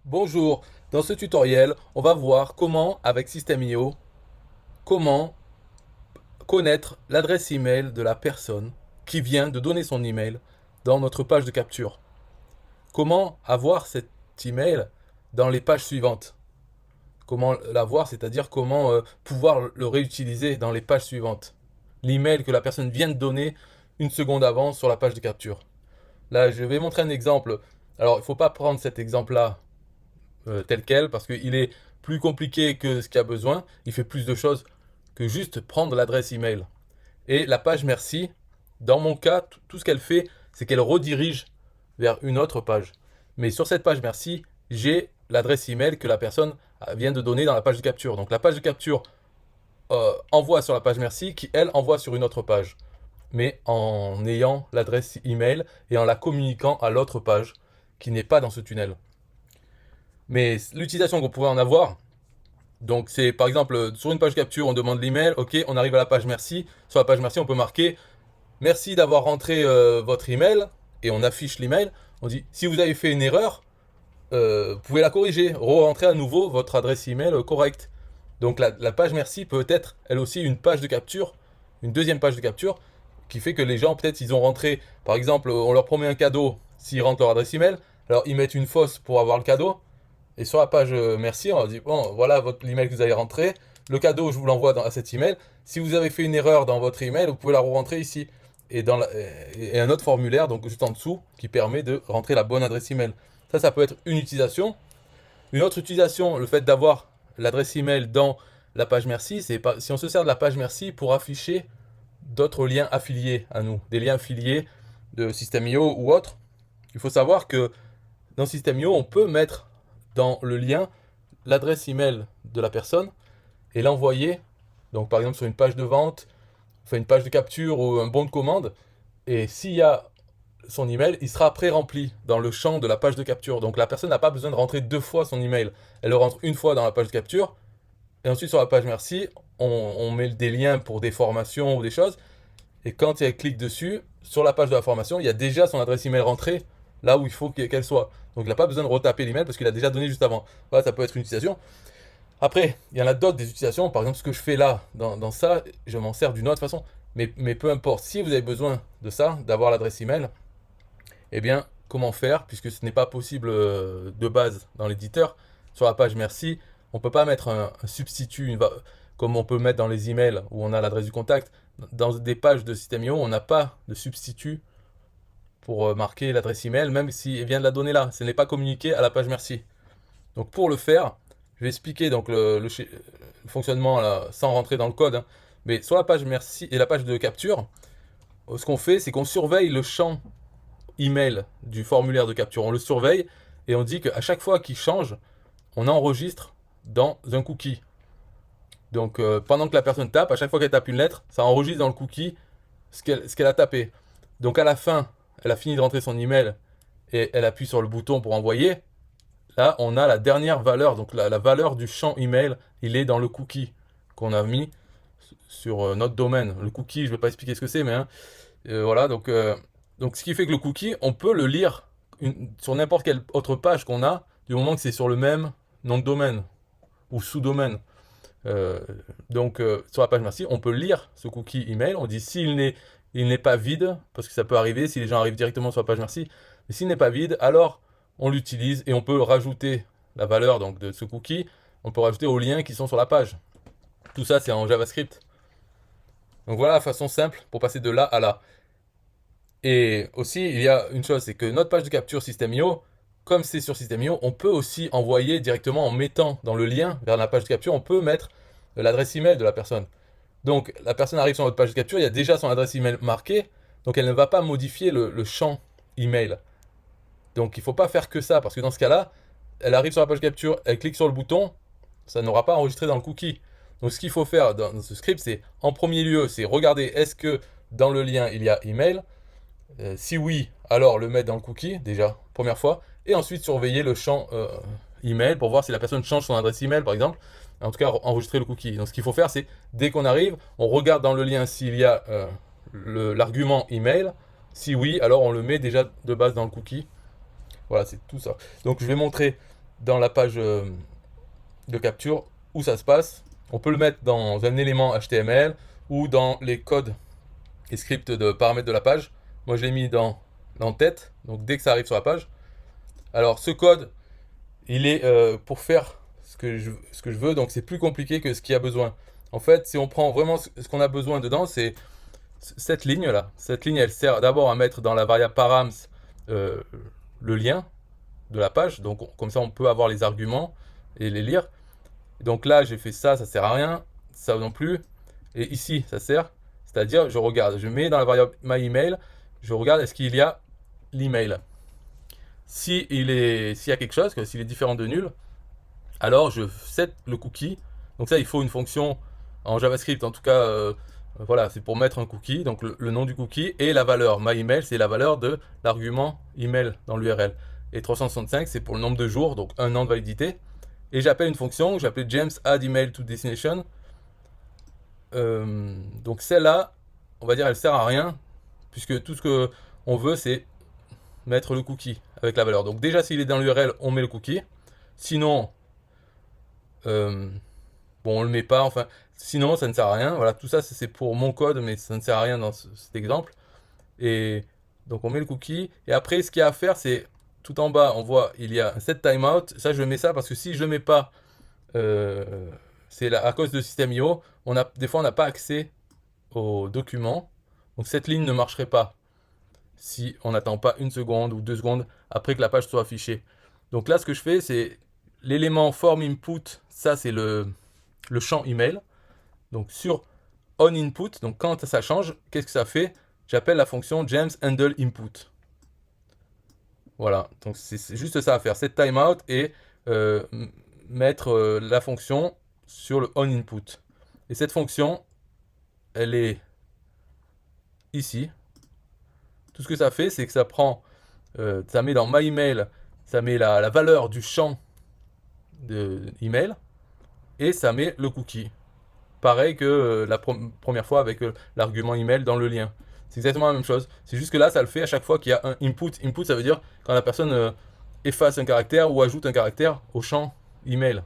Bonjour, dans ce tutoriel, on va voir comment, avec System.io, comment connaître l'adresse email de la personne qui vient de donner son email dans notre page de capture. Comment avoir cet email dans les pages suivantes. Comment l'avoir, c'est-à-dire comment pouvoir le réutiliser dans les pages suivantes. L'email que la personne vient de donner une seconde avant sur la page de capture. Là, je vais montrer un exemple. Alors, il ne faut pas prendre cet exemple-là tel quel, parce qu'il est plus compliqué que ce qu'il y a besoin. Il fait plus de choses que juste prendre l'adresse email. Et la page merci, dans mon cas, tout ce qu'elle fait, c'est qu'elle redirige vers une autre page. Mais sur cette page merci, j'ai l'adresse email que la personne vient de donner dans la page de capture. Donc la page de capture envoie sur la page merci, qui elle envoie sur une autre page, mais en ayant l'adresse email et en la communiquant à l'autre page qui n'est pas dans ce tunnel. Mais l'utilisation qu'on pourrait en avoir, donc c'est par exemple sur une page capture, on demande l'email, ok, on arrive à la page merci. Sur la page merci, on peut marquer merci d'avoir rentré votre email et on affiche l'email. On dit si vous avez fait une erreur, vous pouvez la corriger, re-rentrer à nouveau votre adresse email correcte. Donc la page merci peut être elle aussi une page de capture, une deuxième page de capture qui fait que les gens peut-être ils ont rentré, par exemple on leur promet un cadeau s'ils rentrent leur adresse email, alors ils mettent une fausse pour avoir le cadeau. Et sur la page merci, on leur dit bon, voilà votre email que vous avez rentré. Le cadeau, je vous l'envoie à cet email. Si vous avez fait une erreur dans votre email, vous pouvez la re-rentrer ici. Et un autre formulaire, donc juste en dessous, qui permet de rentrer la bonne adresse email. Ça peut être une utilisation. Une autre utilisation, le fait d'avoir l'adresse email dans la page merci, c'est si on se sert de la page merci pour afficher d'autres liens affiliés à nous, des liens affiliés de System.io ou autres. Il faut savoir que dans System.io, on peut mettre dans le lien l'adresse email de la personne et l'envoyer, donc par exemple sur une page de vente, enfin une page de capture ou un bon de commande, et s'il y a son email, il sera pré-rempli dans le champ de la page de capture. Donc la personne n'a pas besoin de rentrer deux fois son email. Elle le rentre une fois dans la page de capture, et ensuite sur la page merci, on met des liens pour des formations ou des choses, et quand elle clique dessus, sur la page de la formation, il y a déjà son adresse email rentrée là où il faut qu'elle soit. Donc il n'a pas besoin de retaper l'email parce qu'il a déjà donné juste avant. Voilà, ça peut être une utilisation. Après, il y en a d'autres des utilisations. Par exemple, ce que je fais là, dans ça, je m'en sers d'une autre façon. Mais peu importe, si vous avez besoin de ça, d'avoir l'adresse email, eh bien, comment faire, puisque ce n'est pas possible de base dans l'éditeur, sur la page merci, on ne peut pas mettre un substitut, comme on peut mettre dans les emails où on a l'adresse du contact. Dans des pages de System.io, on n'a pas de substitut pour marquer l'adresse email, même s'il vient de la donner là. Ce n'est pas communiqué à la page merci. Donc pour le faire, je vais expliquer donc le fonctionnement là, sans rentrer dans le code. Hein. Mais sur la page merci et la page de capture, ce qu'on fait, c'est qu'on surveille le champ email du formulaire de capture. On le surveille et on dit qu'à chaque fois qu'il change, on enregistre dans un cookie. Donc pendant que la personne tape, à chaque fois qu'elle tape une lettre, ça enregistre dans le cookie ce qu'elle a tapé. Donc à la fin, elle a fini de rentrer son email et elle appuie sur le bouton pour envoyer. Là, on a la dernière valeur, donc la valeur du champ email, il est dans le cookie qu'on a mis sur notre domaine. Le cookie, je ne vais pas expliquer ce que c'est, mais hein, voilà. Donc, ce qui fait que le cookie, on peut le lire sur n'importe quelle autre page qu'on a, du moment que c'est sur le même nom de domaine ou sous-domaine. Euh, donc, sur la page merci, on peut lire ce cookie email. On dit il n'est pas vide, parce que ça peut arriver si les gens arrivent directement sur la page merci. Mais s'il n'est pas vide, alors on l'utilise et on peut rajouter la valeur donc, de ce cookie. On peut rajouter aux liens qui sont sur la page. Tout ça, c'est en JavaScript. Donc voilà la façon simple pour passer de là à là. Et aussi, il y a une chose, c'est que notre page de capture System.io, comme c'est sur System.io, on peut aussi envoyer directement en mettant dans le lien vers la page de capture, on peut mettre l'adresse email de la personne. Donc la personne arrive sur notre page de capture, il y a déjà son adresse email marquée, donc elle ne va pas modifier le champ email. Donc il ne faut pas faire que ça, parce que dans ce cas-là, elle arrive sur la page de capture, elle clique sur le bouton, ça n'aura pas enregistré dans le cookie. Donc ce qu'il faut faire dans ce script, c'est en premier lieu, c'est regarder est-ce que dans le lien il y a email. Si oui, alors le mettre dans le cookie, déjà, première fois, et ensuite surveiller le champ email pour voir si la personne change son adresse email, par exemple. En tout cas, enregistrer le cookie. Donc ce qu'il faut faire, c'est dès qu'on arrive, on regarde dans le lien s'il y a l'argument email. Si oui, alors on le met déjà de base dans le cookie. Voilà, c'est tout ça. Donc je vais montrer dans la page de capture où ça se passe. On peut le mettre dans un élément HTML ou dans les codes et scripts de paramètres de la page. Moi, je l'ai mis dans tête, donc dès que ça arrive sur la page. Alors, ce code, il est pour faire ce que je veux, donc c'est plus compliqué que ce qu'il y a besoin. En fait, si on prend vraiment ce qu'on a besoin dedans, c'est cette ligne-là. Cette ligne, elle sert d'abord à mettre dans la variable params le lien de la page. Donc, comme ça, on peut avoir les arguments et les lire. Donc là, j'ai fait ça, ça sert à rien. Ça non plus. Et ici, ça sert. C'est-à-dire, je regarde, je mets dans la variable myemail, je regarde est-ce qu'il y a l'email. S'il y a quelque chose, s'il est différent de nul, alors je set le cookie. Donc ça, il faut une fonction en JavaScript, en tout cas, voilà, c'est pour mettre un cookie, donc le nom du cookie, et la valeur. MyEmail, c'est la valeur de l'argument email dans l'URL. Et 365, c'est pour le nombre de jours, donc un an de validité. Et j'appelle une fonction, j'appelle James add email to destination. Donc celle-là, on va dire, elle sert à rien, puisque tout ce qu'on veut, c'est mettre le cookie avec la valeur. Donc déjà, s'il est dans l'URL, on met le cookie. Sinon, bon, on le met pas, enfin, sinon, ça ne sert à rien. Voilà, tout ça, c'est pour mon code, mais ça ne sert à rien dans cet exemple. Et donc, on met le cookie. Et après, ce qu'il y a à faire, c'est tout en bas, on voit, il y a un set timeout. Ça, je mets ça parce que si je ne mets pas, c'est à cause de System.io, des fois, on n'a pas accès aux documents. Donc, cette ligne ne marcherait pas si on n'attend pas une seconde ou 2 secondes après que la page soit affichée. Donc là, ce que je fais, c'est l'élément form input, ça c'est le champ email. Donc sur on input, donc quand ça change, qu'est-ce que ça fait? J'appelle la fonction James handle input. Voilà, donc c'est juste ça à faire, set timeout et mettre la fonction sur le on input. Et cette fonction, elle est ici. Tout ce que ça fait, c'est que ça prend, ça met dans myemail, ça met la valeur du champ de email et ça met le cookie. Pareil que la première fois avec l'argument email dans le lien. C'est exactement la même chose. C'est juste que là, ça le fait à chaque fois qu'il y a un input. Input, ça veut dire quand la personne efface un caractère ou ajoute un caractère au champ email.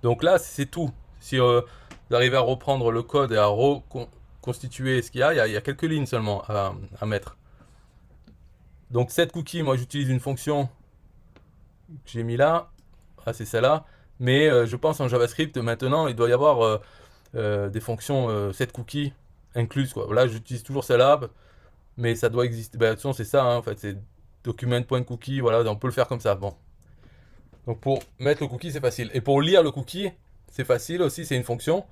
Donc là, c'est tout. Si vous arrivez à reprendre le code et à reconstituer ce qu'il y a, il y a quelques lignes seulement à mettre. Donc cette cookie, moi j'utilise une fonction que j'ai mis là. Ah, c'est celle-là. Mais je pense en JavaScript, maintenant, il doit y avoir des fonctions setCookie incluses, quoi. Là, j'utilise toujours celle-là, mais ça doit exister. De toute façon, c'est ça, hein, en fait, c'est document.cookie, voilà, on peut le faire comme ça. Bon. Donc pour mettre le cookie, c'est facile. Et pour lire le cookie, c'est facile aussi, c'est une fonction.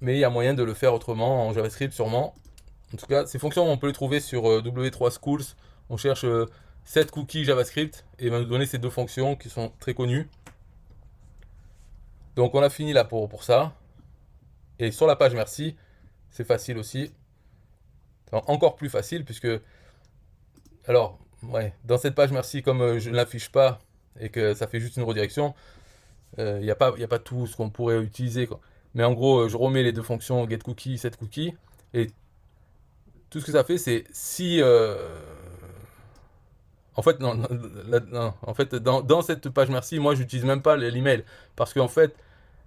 Mais il y a moyen de le faire autrement en JavaScript, sûrement. En tout cas, ces fonctions, on peut les trouver sur W3 Schools. On cherche setCookie JavaScript et il va nous donner ces deux fonctions qui sont très connues. Donc on a fini là pour ça. Et sur la page merci, c'est facile aussi. Enfin, encore plus facile puisque... Alors, ouais, dans cette page merci, comme je ne l'affiche pas et que ça fait juste une redirection, il n'y a pas tout ce qu'on pourrait utiliser, quoi. Mais en gros, je remets les deux fonctions getCookie, setCookie. Et tout ce que ça fait, c'est si... En fait, non, non, en fait, dans cette page merci, moi, j'utilise même pas l'email. Parce qu'en fait,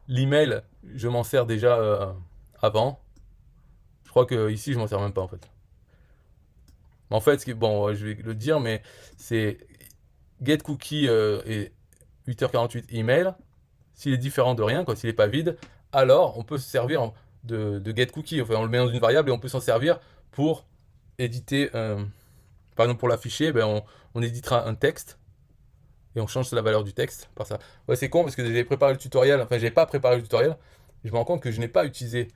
l'email, je m'en sers déjà avant. Je crois que ici, je m'en sers même pas, en fait. En fait, bon, je vais le dire, mais c'est getCookie et 8h48 email. S'il est différent de rien, s'il n'est pas vide, alors on peut se servir de getCookie. Enfin, on le met dans une variable et on peut s'en servir pour éditer. Par exemple, pour l'afficher, on éditera un texte et on change la valeur du texte par ça. Ouais, c'est con parce que j'avais préparé le tutoriel. Enfin, j'ai pas préparé le tutoriel. Et je me rends compte que je n'ai pas utilisé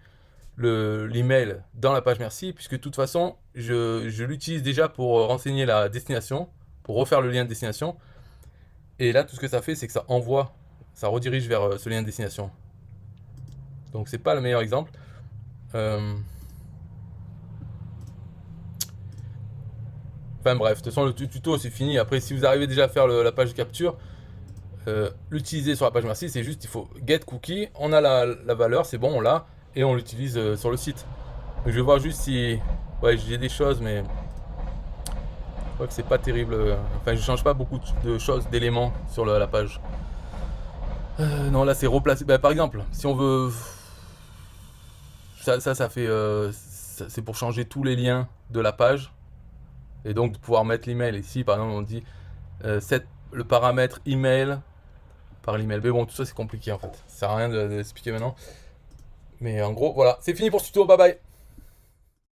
l'email dans la page merci, puisque de toute façon, je l'utilise déjà pour renseigner la destination, pour refaire le lien de destination. Et là, tout ce que ça fait, c'est que ça envoie, ça redirige vers ce lien de destination. Donc, c'est pas le meilleur exemple. Enfin bref, de toute façon, le tuto, c'est fini. Après, si vous arrivez déjà à faire la page de capture, l'utiliser sur la page merci, c'est juste, il faut getCookie, on a la valeur, c'est bon, on l'a, et on l'utilise sur le site. Je vais voir juste si... Ouais, j'ai des choses, mais... Bref, c'est pas terrible. Enfin, je change pas beaucoup de choses, d'éléments sur la page. Non, là, c'est replacer. Bah, par exemple, si on veut. Ça fait. C'est pour changer tous les liens de la page. Et donc, de pouvoir mettre l'email. Ici, par exemple, on dit le paramètre email par l'email. Mais bon, tout ça, c'est compliqué en fait. Ça sert à rien d'expliquer maintenant. Mais en gros, voilà. C'est fini pour ce tuto. Bye bye.